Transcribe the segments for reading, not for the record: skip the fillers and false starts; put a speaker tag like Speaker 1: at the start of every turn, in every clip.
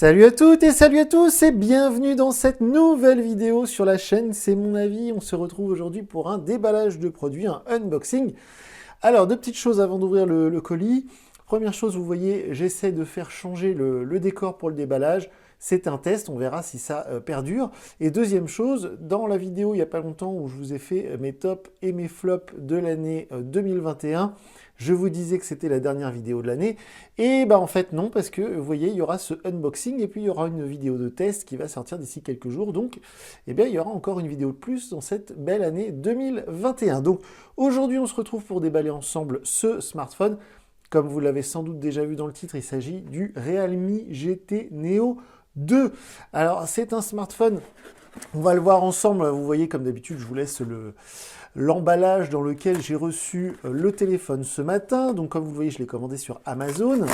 Speaker 1: Salut à toutes et salut à tous et bienvenue dans cette nouvelle vidéo sur la chaîne C'est mon avis. On se retrouve aujourd'hui pour un déballage de produits, un unboxing. Alors, deux petites choses avant d'ouvrir le colis. Première chose, vous voyez, j'essaie de faire changer le décor pour le déballage. C'est un test, on verra si ça perdure. Et deuxième chose, dans la vidéo il n'y a pas longtemps où je vous ai fait mes tops et mes flops de l'année 2021, je vous disais que c'était la dernière vidéo de l'année. Et bah en fait non, parce que vous voyez, il y aura ce unboxing et puis il y aura une vidéo de test qui va sortir d'ici quelques jours. Donc, eh bien, il y aura encore une vidéo de plus dans cette belle année 2021. Donc, aujourd'hui, on se retrouve pour déballer ensemble ce smartphone. Comme vous l'avez sans doute déjà vu dans le titre, il s'agit du Realme GT Neo 2. Alors, c'est un smartphone, on va le voir ensemble. Vous voyez, comme d'habitude, je vous laisse l'emballage dans lequel j'ai reçu le téléphone ce matin. Donc, comme vous le voyez, je l'ai commandé sur Amazon.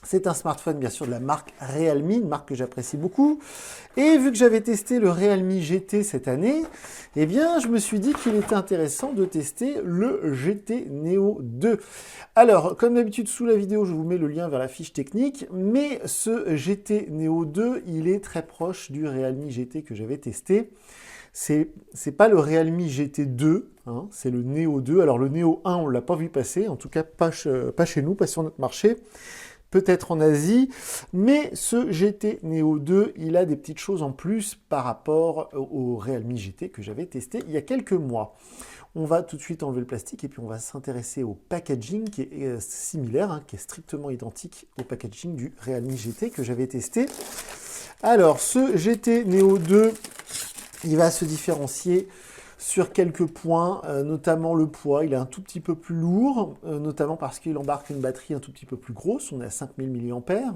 Speaker 1: C'est un smartphone, bien sûr, de la marque Realme, une marque que j'apprécie beaucoup. Et vu que j'avais testé le Realme GT cette année, eh bien, je me suis dit qu'il était intéressant de tester le GT Neo 2. Alors, comme d'habitude, sous la vidéo, je vous mets le lien vers la fiche technique, mais ce GT Neo 2, il est très proche du Realme GT que j'avais testé. C'est pas le Realme GT 2, hein, c'est le Neo 2. Alors, le Neo 1, on ne l'a pas vu passer, en tout cas pas chez nous, pas sur notre marché. Peut-être en Asie, mais ce GT Neo 2, il a des petites choses en plus par rapport au Realme GT que j'avais testé il y a quelques mois. On va tout de suite enlever le plastique et puis on va s'intéresser au packaging qui est similaire, hein, qui est strictement identique au packaging du Realme GT que j'avais testé. Alors, ce GT Neo 2, il va se différencier sur quelques points, notamment le poids. Il est un tout petit peu plus lourd, notamment parce qu'il embarque une batterie un tout petit peu plus grosse. On est à 5000 mAh.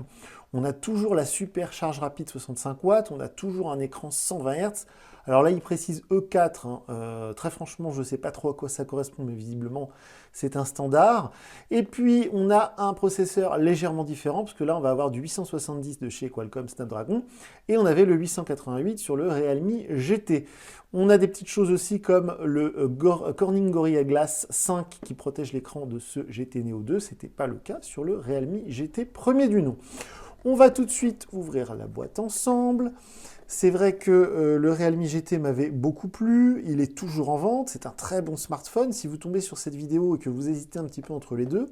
Speaker 1: On a toujours la super charge rapide 65 watts. On a toujours un écran 120 Hz. Alors là, il précise E4. Hein. Très franchement, je ne sais pas trop à quoi ça correspond, mais visiblement, c'est un standard. Et puis, on a un processeur légèrement différent, parce que là, on va avoir du 870 de chez Qualcomm Snapdragon, et on avait le 888 sur le Realme GT. On a des petites choses aussi comme le Corning Gorilla Glass 5 qui protège l'écran de ce GT Neo 2. Ce n'était pas le cas sur le Realme GT premier du nom. On va tout de suite ouvrir la boîte ensemble. C'est vrai que le Realme GT m'avait beaucoup plu, il est toujours en vente, c'est un très bon smartphone. Si vous tombez sur cette vidéo et que vous hésitez un petit peu entre les deux,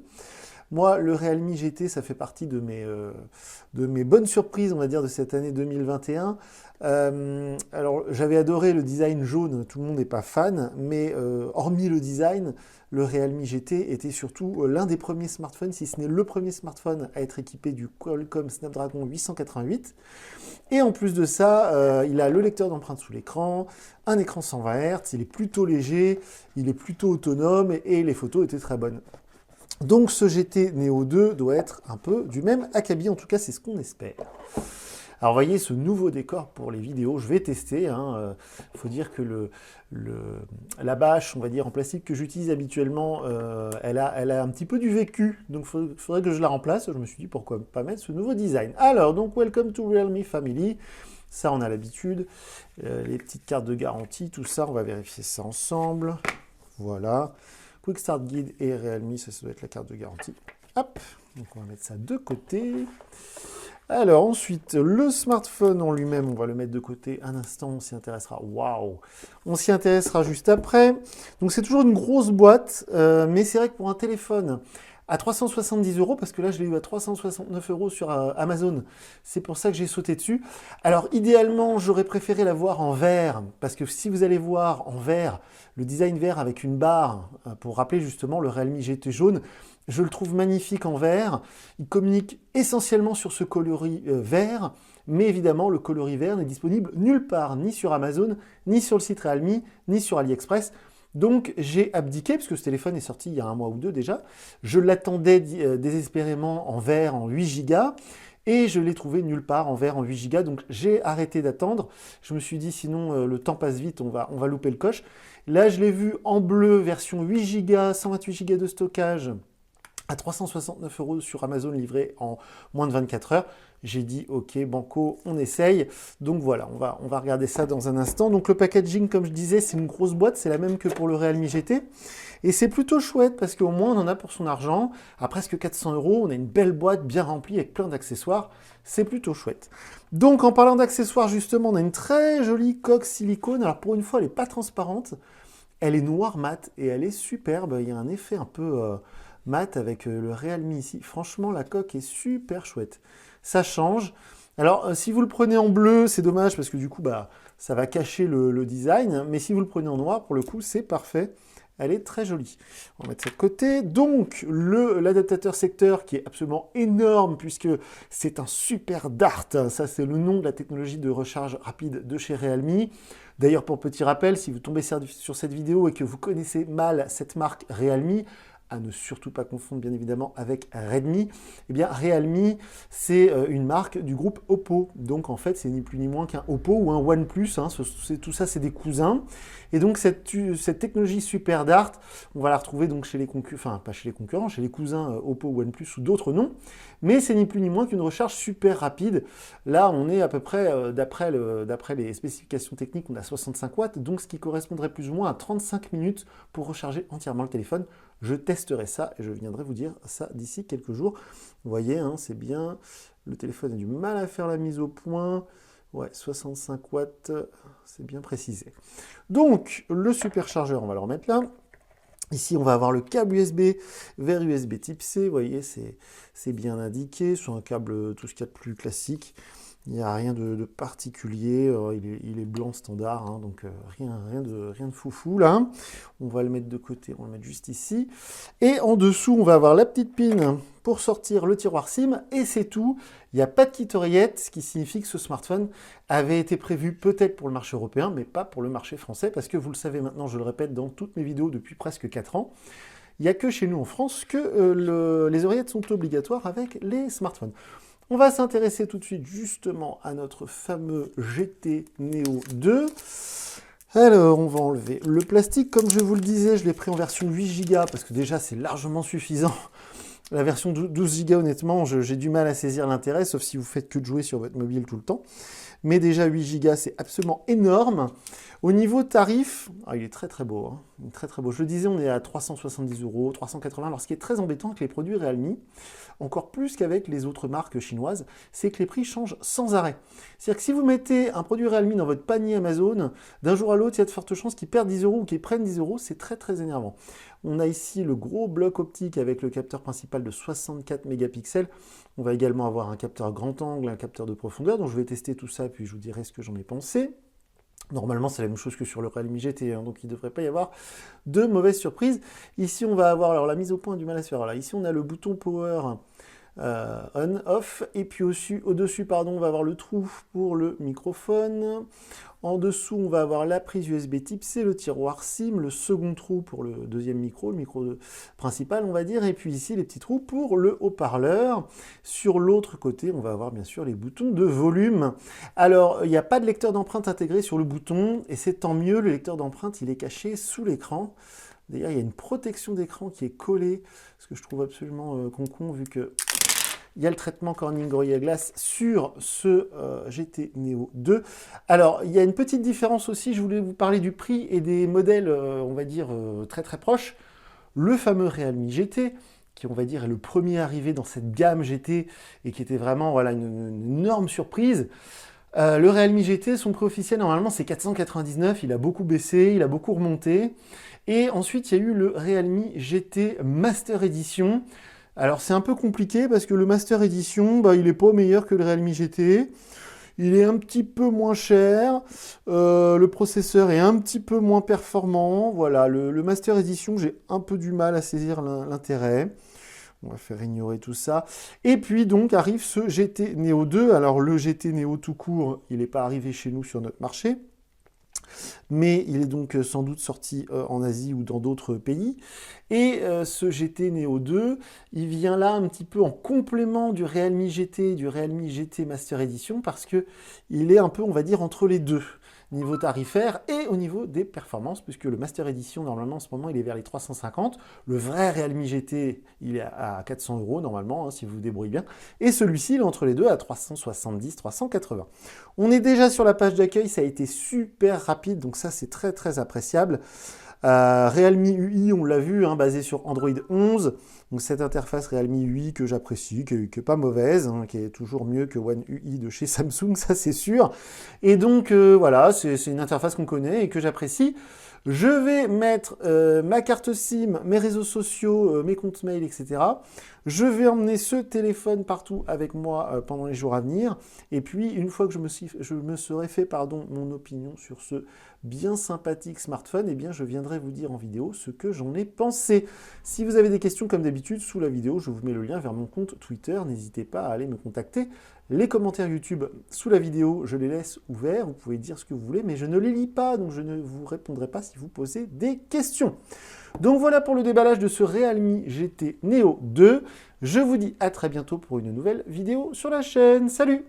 Speaker 1: moi, le Realme GT, ça fait partie de mes bonnes surprises, on va dire, de cette année 2021. Alors, j'avais adoré le design jaune, tout le monde n'est pas fan, mais hormis le design, le Realme GT était surtout l'un des premiers smartphones, si ce n'est le premier smartphone à être équipé du Qualcomm Snapdragon 888. Et en plus de ça, il a le lecteur d'empreintes sous l'écran, un écran 120 Hz, il est plutôt léger, il est plutôt autonome et les photos étaient très bonnes. Donc ce GT Neo 2 doit être un peu du même acabit, en tout cas c'est ce qu'on espère. Alors vous voyez ce nouveau décor pour les vidéos, je vais tester. Il faut dire que la bâche, on va dire en plastique que j'utilise habituellement, elle a un petit peu du vécu, donc il faudrait que je la remplace. Je me suis dit pourquoi pas mettre ce nouveau design. Alors donc welcome to Realme Family, ça on a l'habitude, les petites cartes de garantie, tout ça, on va vérifier ça ensemble. Voilà. Quick Start Guide et Realme, ça doit être la carte de garantie. Hop, donc on va mettre ça de côté. Alors ensuite, le smartphone en lui-même, on va le mettre de côté un instant, on s'y intéressera. Waouh! On s'y intéressera juste après. Donc c'est toujours une grosse boîte, mais c'est vrai que pour un téléphone à 370 €, parce que là je l'ai eu à 369 € sur Amazon, c'est pour ça que j'ai sauté dessus. Alors idéalement, j'aurais préféré l'avoir en vert, parce que si vous allez voir en vert, le design vert avec une barre, pour rappeler justement le Realme GT jaune, je le trouve magnifique en vert. Il communique essentiellement sur ce coloris vert, mais évidemment le coloris vert n'est disponible nulle part, ni sur Amazon, ni sur le site Realme, ni sur AliExpress. Donc j'ai abdiqué, parce que ce téléphone est sorti il y a un mois ou deux déjà. Je l'attendais désespérément en vert en 8 Go, et je l'ai trouvé nulle part en vert en 8 Go. Donc j'ai arrêté d'attendre. Je me suis dit sinon le temps passe vite, on va louper le coche. Là je l'ai vu en bleu, version 8 Go, 128 Go de stockage, à 369 € sur Amazon, livré en moins de 24 heures. J'ai dit ok, banco, on essaye. Donc voilà, on va regarder ça dans un instant. Donc le packaging, comme je disais, c'est une grosse boîte, c'est la même que pour le Realme GT. Et c'est plutôt chouette parce qu'au moins on en a pour son argent. À presque 400 €, on a une belle boîte bien remplie avec plein d'accessoires. C'est plutôt chouette. Donc en parlant d'accessoires, justement, on a une très jolie coque silicone. Alors pour une fois, elle n'est pas transparente. Elle est noire mat et elle est superbe. Il y a un effet un peu mat avec le Realme ici. Franchement, la coque est super chouette. Ça change. Alors, si vous le prenez en bleu, c'est dommage parce que du coup, bah, ça va cacher le design. Mais si vous le prenez en noir, pour le coup, c'est parfait. Elle est très jolie. On va mettre ça de côté. Donc, l'adaptateur secteur qui est absolument énorme puisque c'est un super Dart. Ça, c'est le nom de la technologie de recharge rapide de chez Realme. D'ailleurs, pour petit rappel, si vous tombez sur cette vidéo et que vous connaissez mal cette marque Realme, à ne surtout pas confondre bien évidemment avec Redmi, eh bien Realme, c'est une marque du groupe Oppo. Donc en fait, c'est ni plus ni moins qu'un Oppo ou un OnePlus, hein. Tout ça, c'est des cousins. Et donc cette technologie Super Dart, on va la retrouver donc chez les concurrents, enfin pas chez les concurrents, chez les cousins Oppo, OnePlus ou d'autres noms. Mais c'est ni plus ni moins qu'une recharge super rapide. Là, on est à peu près, d'après les spécifications techniques, on a 65 watts, donc ce qui correspondrait plus ou moins à 35 minutes pour recharger entièrement le téléphone. Je testerai ça et je viendrai vous dire ça d'ici quelques jours. Vous voyez, hein, c'est bien. Le téléphone a du mal à faire la mise au point. Ouais, 65 watts, c'est bien précisé. Donc, le superchargeur, on va le remettre là. Ici, on va avoir le câble USB vers USB type C. Vous voyez, c'est bien indiqué sur un câble, tout ce qu'il y a de plus classique. Il n'y a rien de particulier, il est blanc standard, hein, donc rien de foufou là. On va le mettre de côté, on va le mettre juste ici. Et en dessous, on va avoir la petite pin pour sortir le tiroir SIM, et c'est tout. Il n'y a pas de kit oreillette, ce qui signifie que ce smartphone avait été prévu peut-être pour le marché européen, mais pas pour le marché français, parce que vous le savez maintenant, je le répète dans toutes mes vidéos depuis presque 4 ans, il n'y a que chez nous en France que les oreillettes sont obligatoires avec les smartphones. On va s'intéresser tout de suite justement à notre fameux GT Neo 2. Alors, on va enlever le plastique. Comme je vous le disais, je l'ai pris en version 8 Go parce que déjà, c'est largement suffisant. La version 12 Go, honnêtement, j'ai du mal à saisir l'intérêt, sauf si vous faites que de jouer sur votre mobile tout le temps. Mais déjà, 8 Go, c'est absolument énorme. Au niveau tarif, il est très très beau. Hein. Très très beau. Je le disais, on est à 370 €, 380 €. Alors, ce qui est très embêtant avec les produits Realme, encore plus qu'avec les autres marques chinoises, c'est que les prix changent sans arrêt. C'est-à-dire que si vous mettez un produit Realme dans votre panier Amazon, d'un jour à l'autre, il y a de fortes chances qu'ils perdent 10 € ou qu'ils prennent 10 €. C'est très très énervant. On a ici le gros bloc optique avec le capteur principal de 64 mégapixels. On va également avoir un capteur grand angle, un capteur de profondeur. Donc je vais tester tout ça, puis je vous dirai ce que j'en ai pensé. Normalement, c'est la même chose que sur le Realme GT, hein, donc il ne devrait pas y avoir de mauvaises surprises. Ici, on va avoir, alors la mise au point, du mal à se faire. Alors, ici, on a le bouton Power on-off, et puis au-dessus, on va avoir le trou pour le microphone. En dessous, on va avoir la prise USB type C, le tiroir SIM, le second trou pour le deuxième micro, le micro principal, on va dire, et puis ici, les petits trous pour le haut-parleur. Sur l'autre côté, on va avoir bien sûr les boutons de volume. Alors, il n'y a pas de lecteur d'empreinte intégré sur le bouton, et c'est tant mieux, le lecteur d'empreinte, il est caché sous l'écran. D'ailleurs, il y a une protection d'écran qui est collée, ce que je trouve absolument con vu que il y a le traitement Corning Gorilla Glass sur ce GT Neo 2. Alors, il y a une petite différence aussi, je voulais vous parler du prix et des modèles, on va dire, très très proches. Le fameux Realme GT, qui on va dire est le premier arrivé dans cette gamme GT et qui était vraiment voilà, une énorme surprise. Le Realme GT, son prix officiel, normalement, c'est 499, il a beaucoup baissé, il a beaucoup remonté. Et ensuite, il y a eu le Realme GT Master Edition. Alors, c'est un peu compliqué parce que le Master Edition, il n'est pas meilleur que le Realme GT. Il est un petit peu moins cher, le processeur est un petit peu moins performant. Voilà, le Master Edition, j'ai un peu du mal à saisir l'intérêt. On va faire ignorer tout ça. Et puis donc arrive ce GT Neo 2. Alors le GT Neo tout court, il n'est pas arrivé chez nous sur notre marché. Mais il est donc sans doute sorti en Asie ou dans d'autres pays. Et ce GT Neo 2, il vient là un petit peu en complément du Realme GT, du Realme GT Master Edition, parce qu'il est un peu, on va dire, entre les deux. niveau tarifaire et au niveau des performances, puisque le Master Edition, normalement, en ce moment, il est vers les 350. Le vrai Realme GT, il est à 400 € normalement, hein, si vous vous débrouillez bien. Et celui-ci, il est entre les deux à 370, 380. On est déjà sur la page d'accueil, ça a été super rapide, donc ça, c'est très, très appréciable. Realme UI, on l'a vu, hein, basé sur Android 11. Donc cette interface Realme UI que j'apprécie, qui est pas mauvaise, hein, qui est toujours mieux que One UI de chez Samsung, ça c'est sûr. Et donc voilà, c'est une interface qu'on connaît et que j'apprécie. Je vais mettre ma carte SIM, mes réseaux sociaux, mes comptes mail, etc. Je vais emmener ce téléphone partout avec moi pendant les jours à venir. Et puis, une fois que je me serai fait mon opinion sur ce bien sympathique smartphone, eh bien, je viendrai vous dire en vidéo ce que j'en ai pensé. Si vous avez des questions, comme d'habitude, sous la vidéo, je vous mets le lien vers mon compte Twitter. N'hésitez pas à aller me contacter. Les commentaires YouTube sous la vidéo, je les laisse ouverts. Vous pouvez dire ce que vous voulez, mais je ne les lis pas, donc je ne vous répondrai pas si vous posez des questions. Donc voilà pour le déballage de ce Realme GT Neo 2. Je vous dis à très bientôt pour une nouvelle vidéo sur la chaîne. Salut!